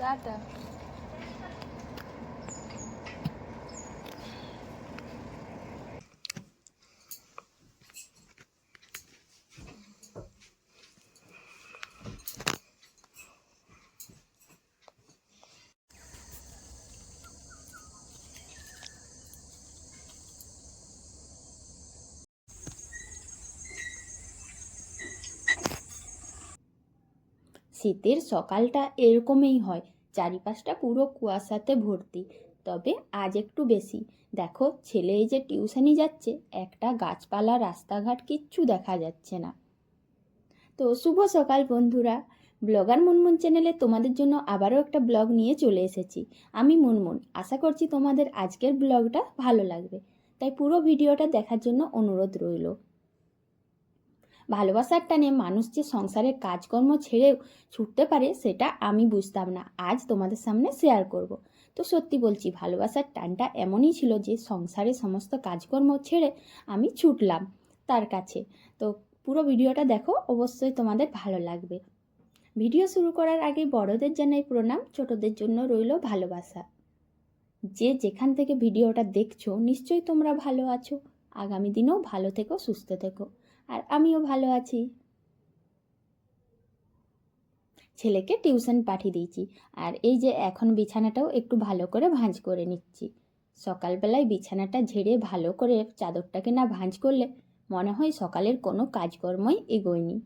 Tata. শীতের সকালটা এরকমই হয়, চারিপাশটা পুরো কুয়াশাতে ভর্তি। তবে আজ একটু বেশি। দেখো, ছেলে এই যে টিউশনি যাচ্ছে, একটা গাছপালা রাস্তাঘাট কিচ্ছু দেখা যাচ্ছে না। তো শুভ সকাল বন্ধুরা, ব্লগার মুনমুন চ্যানেলে তোমাদের জন্য আবারও একটা ব্লগ নিয়ে চলে এসেছি। আমি মুনমুন, আশা করছি তোমাদের আজকের ব্লগটা ভালো লাগবে, তাই পুরো ভিডিওটা দেখার জন্য অনুরোধ রইল। ভালোবাসার টানে মানুষ যে সংসারের কাজকর্ম ছেড়েও ছুটতে পারে সেটা আমি বুঝতাম না, আজ তোমাদের সামনে শেয়ার করব। তো সত্যি বলছি, ভালোবাসার টানটা এমনই ছিল যে সংসারের সমস্ত কাজকর্ম ছেড়ে আমি ছুটলাম তার কাছে। তো পুরো ভিডিওটা দেখো, অবশ্যই তোমাদের ভালো লাগবে। ভিডিও শুরু করার আগে বড়দের জানাই প্রণাম, ছোটদের জন্য রইল ভালোবাসা। যে যেখান থেকে ভিডিওটা দেখছো নিশ্চয়ই তোমরা ভালো আছো। আগামী দিনেও ভালো থেকো, সুস্থ থেকো। আর আমিও ভালো আছি। ছেলেকে টিউশন পাঠিয়ে দিয়েছি, আর এই যে এখন বিছানাটাও একটু ভালো করে ভাঁজ করে নিচ্ছি। সকালবেলায় বিছানাটা ঝেড়ে ভালো করে চাদরটাকে না ভাঁজ করলে মনে হয় সকালের কোনো কাজকর্মই এগোয়নি।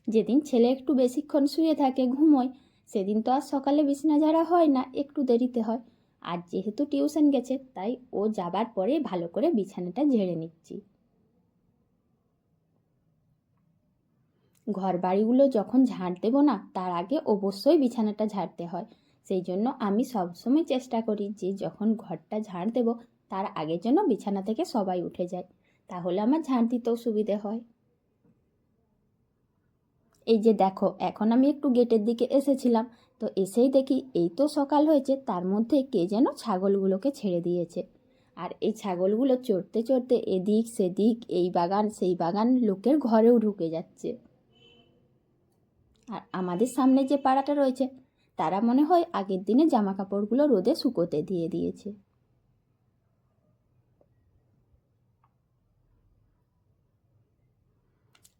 যেদিন ছেলে একটু বেশিক্ষণ শুয়ে থাকে, ঘুমোয়, সেদিন তো আর সকালে বিছানা ঝাড়া হয় না, একটু দেরিতে হয়। আর যেহেতু টিউশন গেছে, তাই ও যাবার পরে ভালো করে বিছানাটা ঝেড়ে নিচ্ছি। ঘর বাড়িগুলো যখন ঝাড় দেবো না, তার আগে অবশ্যই বিছানাটা ঝাড়তে হয়। সেই জন্য আমি সবসময় চেষ্টা করি যে যখন ঘরটা ঝাড় দেবো তার আগের জন্য বিছানা থেকে সবাই উঠে যায়, তাহলে আমার ঝাড় দিতেও সুবিধে হয়। এই যে দেখো, এখন আমি একটু গেটের দিকে এসেছিলাম, তো এসেই দেখি এই তো সকাল হয়েছে, তার মধ্যে কে যেন ছাগলগুলোকে ছেড়ে দিয়েছে। আর এই ছাগলগুলো চড়তে চড়তে এদিক সেদিক, এই বাগান সেই বাগান, লোকের ঘরেও ঢুকে যাচ্ছে। আর আমাদের সামনে যে পাড়াটা রয়েছে, তারা মনে হয় আগের দিনে জামা কাপড়গুলো রোদে শুকোতে দিয়ে দিয়েছে।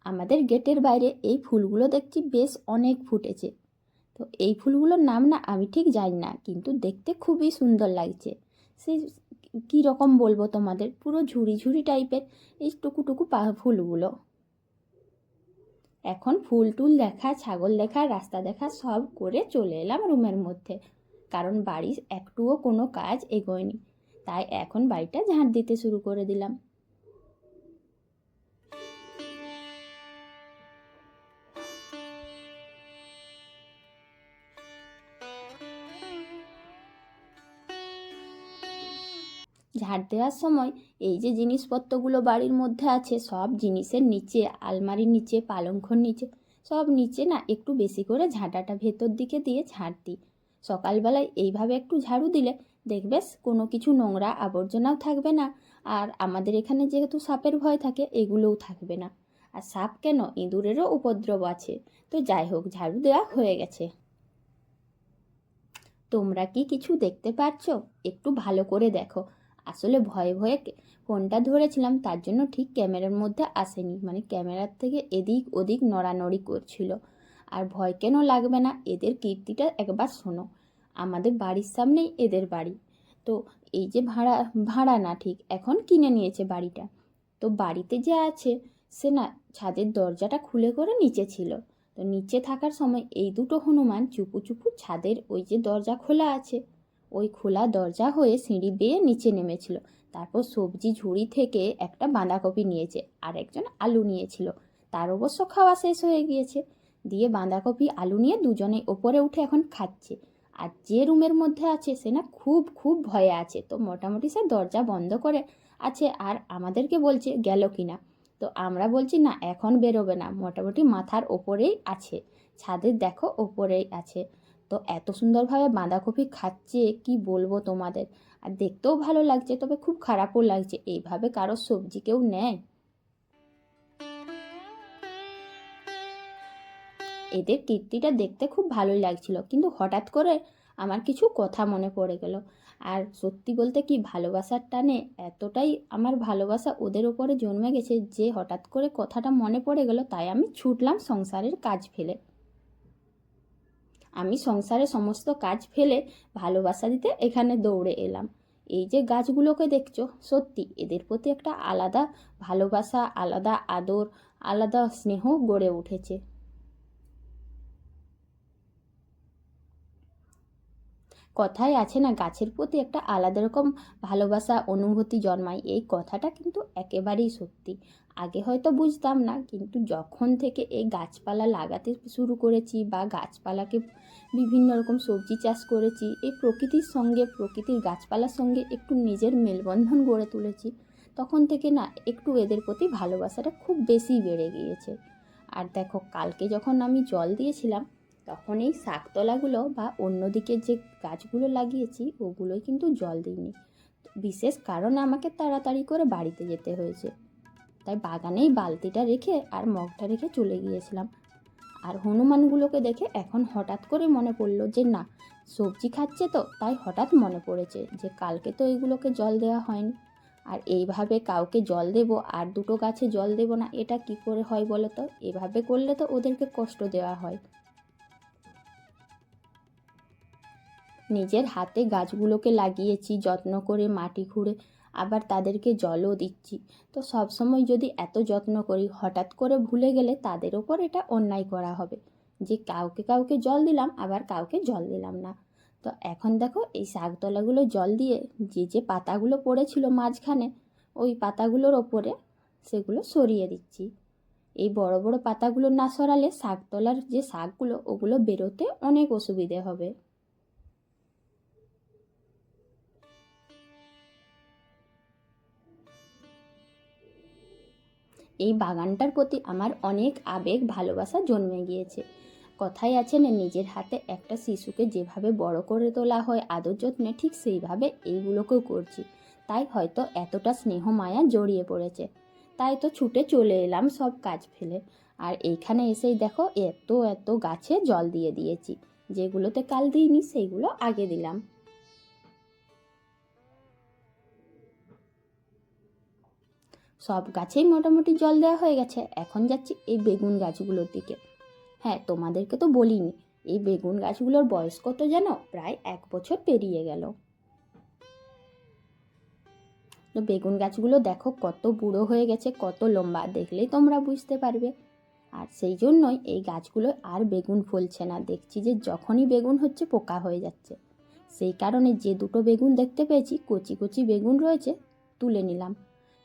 আমাদের গেটের বাইরে এই ফুলগুলো দেখছি বেশ অনেক ফুটেছে। তো এই ফুলগুলোর নাম না আমি ঠিক জানি না, কিন্তু দেখতে খুবই সুন্দর লাগছে। সেই কী রকম বলবো তোমাদের, পুরো ঝুড়ি ঝুড়ি টাইপের এই টুকুটুকু ফুলগুলো। এখন ফুল টুল দেখা, ছাগল দেখা, রাস্তা দেখা সব করে চলে এলাম রুমের মধ্যে, কারণ বাড়ির একটুও কোনো কাজ এগোয়নি। তাই এখন বাড়িটা ঝাঁট দিতে শুরু করে দিলাম। ঝাড় দেওয়ার সময় এই যে জিনিসপত্রগুলো বাড়ির মধ্যে আছে, সব জিনিসের নিচে, আলমারির নিচে, পালঙ্কর নিচে, সব নিচে না একটু বেশি করে ঝাঁটাটা ভেতর দিকে দিয়ে ঝাড় দিই। সকালবেলায় এইভাবে একটু ঝাড়ু দিলে দেখবে কোনো কিছু নোংরা আবর্জনাও থাকবে না। আর আমাদের এখানে যেহেতু সাপের ভয় থাকে, এগুলোও থাকবে না। আর সাপ কেন, ইঁদুরেরও উপদ্রব আছে। তো যাই হোক, ঝাড়ু দেওয়া হয়ে গেছে। তোমরা কি কিছু দেখতে পাচ্ছ? একটু ভালো করে দেখো। আসলে ভয়ে ভয়ে ফোনটা ধরেছিলাম, তার জন্য ঠিক ক্যামেরার মধ্যে আসেনি, মানে ক্যামেরার থেকে এদিক ওদিক নড়ানড়ি করছিল। আর ভয় কেন লাগবে না, এদের কীর্তিটা একবার শোনো। আমাদের বাড়ির সামনেই এদের বাড়ি। তো এই যে ভাড়া ভাড়া না, ঠিক এখন কিনে নিয়েছে বাড়িটা। তো বাড়িতে যে আছে সে না ছাদের দরজাটা খুলে করে নিচে ছিল। তো নিচে থাকার সময় এই দুটো হনুমান চুপু চুপু ছাদের ওই যে দরজা খোলা আছে, ওই খোলা দরজা হয়ে সিঁড়ি বেয়ে নিচে নেমেছিল। তারপর সবজি ঝুড়ি থেকে একটা বাঁধাকপি নিয়েছে, আর একজন আলু নিয়েছিল। তার অবশ্য খাওয়া শেষ হয়ে গিয়েছে। দিয়ে বাঁধাকপি আলু নিয়ে দুজনে ওপরে উঠে এখন খাচ্ছে। আর যে রুমের মধ্যে আছে সে না খুব খুব ভয়ে আছে। তো মোটামুটি সে দরজা বন্ধ করে আছে, আর আমাদেরকে বলছে গেল কিনা। তো আমরা বলছি না, এখন বেরোবে না, মোটামুটি মাথার ওপরেই আছে, ছাদের দেখো ওপরেই আছে। তো এত সুন্দরভাবে বাঁধাকপি খাচ্ছে কি বলবো তোমাদের। আর দেখতেও ভালো লাগছে, তবে খুব খারাপও লাগছে, এইভাবে কারো সবজি কেউ নেয়? এদের কীর্তিটা দেখতে খুব ভালোই লাগছিল, কিন্তু হঠাৎ করে আমার কিছু কথা মনে পড়ে গেল। আর সত্যি বলতে কি, ভালোবাসার টানে এতটাই আমার ভালোবাসা ওদের ওপরে জন্মে গেছে যে হঠাৎ করে কথাটা মনে পড়ে গেল, তাই আমি ছুটলাম সংসারের কাজ ফেলে। আমি সংসারে সমস্ত কাজ ফেলে ভালোবাসা দিতে এখানে দৌড়ে এলাম। এই যে গাছগুলোকে দেখছো, সত্যি এদের প্রতি একটা আলাদা ভালোবাসা, আলাদা আদর, আলাদা স্নেহ গড়ে উঠেছে। কথায় আছে না, গাছের প্রতি একটা আলাদা রকম ভালোবাসা অনুভূতি জন্মায়, এই কথাটা কিন্তু একেবারেই সত্যি। আগে হয়তো বুঝতাম না, কিন্তু যখন থেকে এই গাছপালা লাগাতে শুরু করেছি বা গাছপালাকে বিভিন্ন রকম সবজি চাষ করেছি, এই প্রকৃতির সঙ্গে, প্রকৃতির গাছপালার সঙ্গে একটু নিজের মেলবন্ধন গড়ে তুলেছি, তখন থেকে না একটু এদের প্রতি ভালোবাসাটা খুব বেশি বেড়ে গিয়েছে। আর দেখো, কালকে যখন আমি জল দিয়েছিলাম, তখন এই শাকতলাগুলো বা অন্যদিকে যে গাছগুলো লাগিয়েছি ওগুলোই কিন্তু জল দিইনি। বিশেষ কারণে আমাকে তাড়াতাড়ি করে বাড়িতে যেতে হয়েছে, তাই বাগানেই বালতিটা রেখে আর মগটা রেখে চলে গিয়েছিলাম। আর হনুমানগুলোকে দেখে এখন হঠাৎ করে মনে পড়লো যে না, সবজি খাচ্ছে তো, তাই হঠাৎ মনে পড়েছে যে কালকে তো এগুলোকে জল দেওয়া হয়নি। আর এইভাবে কাউকে জল দেব আর দুটো গাছে জল দেব না, এটা কি করে হয় বলো তো? এভাবে করলে তো ওদেরকে কষ্ট দেওয়া হয়। নিজের হাতে গাছগুলোকে লাগিয়েছি, যত্ন করে মাটি খুঁড়ে, আবার তাদেরকে জলও দিচ্ছি। তো সবসময় যদি এত যত্ন করি, হঠাৎ করে ভুলে গেলে তাদের ওপর এটা অন্যায় করা হবে যে কাউকে কাউকে জল দিলাম আবার কাউকে জল দিলাম না। তো এখন দেখো, এই শাকতলাগুলো জল দিয়ে যে পাতাগুলো পড়েছিল মাঝখানে, ওই পাতাগুলোর ওপরে সেগুলো সরিয়ে দিচ্ছি। এই বড় বড় পাতাগুলো না সরালে শাকতলার যে শাকগুলো ওগুলো বেরোতে অনেক অসুবিধে হবে। এই বাগানটার প্রতি আমার অনেক আবেগ ভালোবাসা জন্মে গিয়েছে। কথাই আছে না, নিজের হাতে একটা শিশুকে যেভাবে বড় করে তোলা হয় আদর যত্নে, ঠিক সেইভাবে এইগুলোকেও করছি। তাই হয়তো এতটা স্নেহ মায়া জড়িয়ে পড়েছে। তাই তো ছুটে চলে এলাম সব কাজ ফেলে। আর এইখানে এসেই দেখো, এত এত গাছে জল দিয়ে দিয়েছি। যেগুলোতে কাল দিইনি সেইগুলো আগে দিলাম। সব গাছেই মোটামুটি জল দেওয়া হয়ে গেছে। এখন যাচ্ছি এই বেগুন গাছগুলোর দিকে। হ্যাঁ, তোমাদেরকে তো বলিনি, এই বেগুন গাছগুলোর বয়স কত জানো? প্রায় 1 বছর পেরিয়ে গেল। তো বেগুন গাছগুলো দেখো কত বুড়ো হয়ে গেছে, কত লম্বা, দেখলেই তোমরা বুঝতে পারবে। আর সেই জন্যই এই গাছগুলো আর বেগুন ফলছে না। দেখছি যে যখনই বেগুন হচ্ছে পোকা হয়ে যাচ্ছে। সেই কারণে যে দুটো বেগুন দেখতে পেয়েছি, কচি কচি বেগুন রয়েছে, তুলে নিলাম।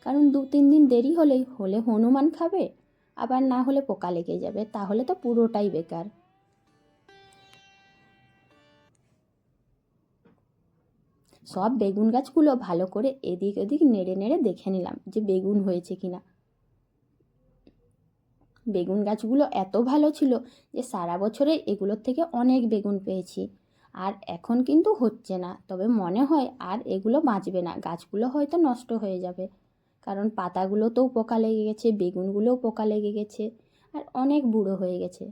কারণ 2-3 দিন দেরি হলে হনুমান খাবে, আবার না হলে পোকা লেগে যাবে, তাহলে তো পুরোটাই বেকার। সব বেগুন গাছগুলো ভালো করে এদিক ওদিক নেড়ে নেড়ে দেখে নিলাম যে বেগুন হয়েছে কিনা। বেগুন গাছগুলো এত ভালো ছিল যে সারা বছরে এগুলোর থেকে অনেক বেগুন পেয়েছি। আর এখন কিন্তু হচ্ছে না, তবে মনে হয় আর এগুলো বাঁচবে না, গাছগুলো হয়তো নষ্ট হয়ে যাবে। কারণ পাতাগুলোতেও পোকা লেগে গেছে, বেগুনগুলোও পোকা লেগে গেছে, আর অনেক বুড়ো হয়ে গেছে।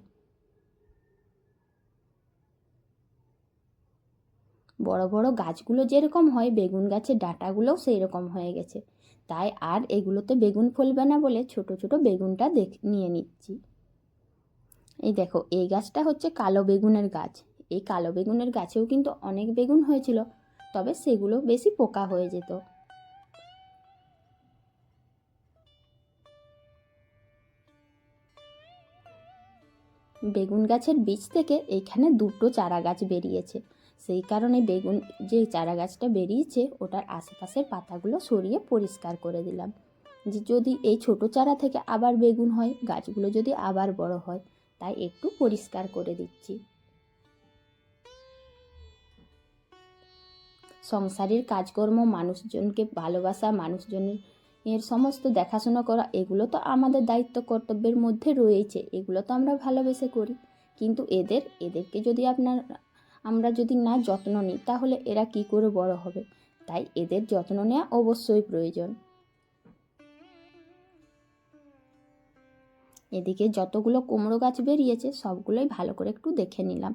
বড় বড় গাছগুলো যেরকম হয়, বেগুন গাছের ডাঁটাগুলোও সেই রকম হয়ে গেছে। তাই আর এগুলোতে বেগুন ফলবে না বলে ছোট ছোট বেগুনটা নিয়ে নিচ্ছি। এই দেখো, এই গাছটা হচ্ছে কালো বেগুনের গাছ। এই কালো বেগুনের গাছেও কিন্তু অনেক বেগুন হয়েছিল, তবে সেগুলো বেশি পোকা হয়ে যেত। বেগুন গাছের বীজ থেকে এইখানে দুটো চারা গাছ বেরিয়েছে। সেই কারণে বেগুন যে চারা গাছটা বেরিয়েছে ওটার আশেপাশের পাতাগুলো সরিয়ে পরিষ্কার করে দিলাম, যে যদি এই ছোট চারা থেকে আবার বেগুন হয়, গাছগুলো যদি আবার বড় হয়, তাই একটু পরিষ্কার করে দিচ্ছি। সংসারের কাজকর্ম, মানুষজনকে ভালোবাসা, মানুষজনের সমস্ত দেখাশোনা করা, এগুলো তো আমাদের দায়িত্ব কর্তব্যের মধ্যে রয়েছে, এগুলো তো আমরা ভালোবেসে করি। কিন্তু এদেরকে যদি আমরা যদি না যত্ন নিই, তাহলে এরা কি করে বড় হবে? তাই এদের যত্ন নেওয়া অবশ্যই প্রয়োজন। এদিকে যতগুলো কুমড়ো গাছ বেরিয়েছে সবগুলোই ভালো করে একটু দেখে নিলাম।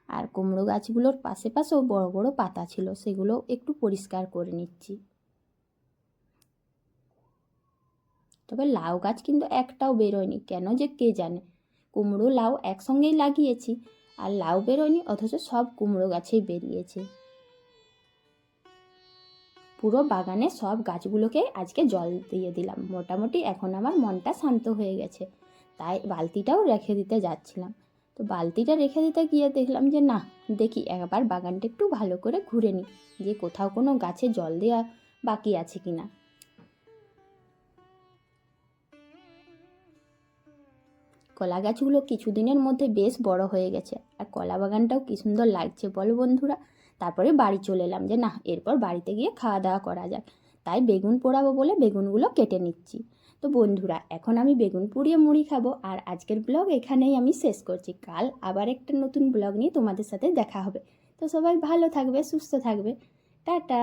আর কুমড়ো গাছগুলোর পাশে পাশেও বড় বড় পাতা ছিল, সেগুলো একটু পরিষ্কার করে নিচ্ছি। তবে লাউ গাছ কিন্তু একটাও বেরোয়নি, কেন যে কে জানে। কুমড়ো লাউ একসঙ্গেই লাগিয়েছি আর লাউ বেরোয়নি, অথচ সব কুমড়ো গাছেই বেরিয়েছে। পুরো বাগানে সব গাছগুলোকে আজকে জল দিয়ে দিলাম। মোটামুটি এখন আমার মনটা শান্ত হয়ে গেছে, তাই বালতিটাও রেখে দিতে যাচ্ছিলাম। তো বালতিটা রেখে দিতে গিয়ে দেখলাম যে না, দেখি একবার বাগানটা একটু ভালো করে ঘুরে নিই, যে কোথাও কোনো গাছে জল দেওয়া বাকি আছে কিনা। কলা গাছগুলো কিছুদিনের মধ্যে বেশ বড় হয়ে গেছে, আর কলা বাগানটাও কি সুন্দর লাগছে বলো বন্ধুরা। তারপরে বাড়ি চলে এলাম যে না, এরপর বাড়িতে গিয়ে খাওয়া দাওয়া করা যাক। তাই বেগুন পোড়াবো বলে বেগুনগুলো কেটে নিচ্ছি। তো বন্ধুরা, এখন আমি বেগুন পুড়িয়ে মুড়ি খাবো। আর আজকের ব্লগ এখানেই আমি শেষ করছি। কাল আবার একটা নতুন ব্লগ নিয়ে তোমাদের সাথে দেখা হবে। তো সবাই ভালো থাকবে, সুস্থ থাকবে। টাটা।